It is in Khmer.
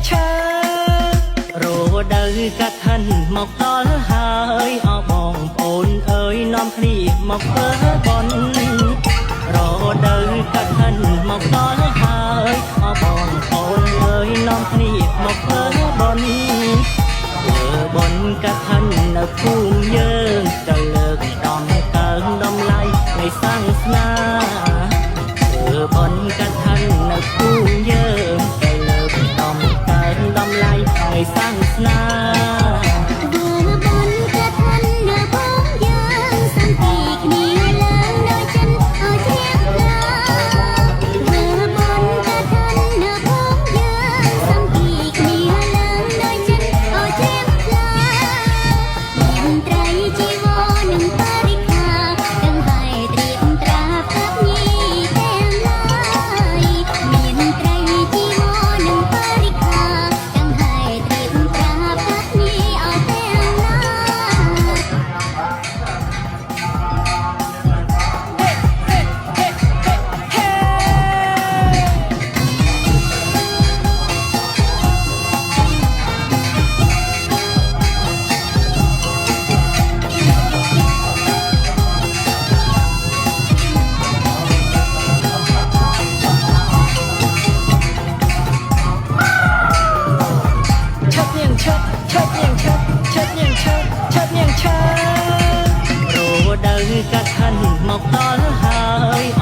ឈើរដូវកាត់ឋិនមកដល់ហើយអរបងប្អូនអើយនាំគ្នាមកធ្វើបុណ្យរដូវកាត់ឋិនមកដល់ហើយអរបងប្អូនអើយនាំគ្នាមកធ្វើបុណ្យធ្វើបុណ្យកាត់ឋិននៅភូមិយើងទៅលើកដំកើងដំឡៃនៃសាសនាធ្វើបុណ្យកាត់ឋិននៅភូមិយើងទៅលើកដំកើងដំឡៃនៃសាសនារដូវកាត់ឋិនមកដល់ហើយ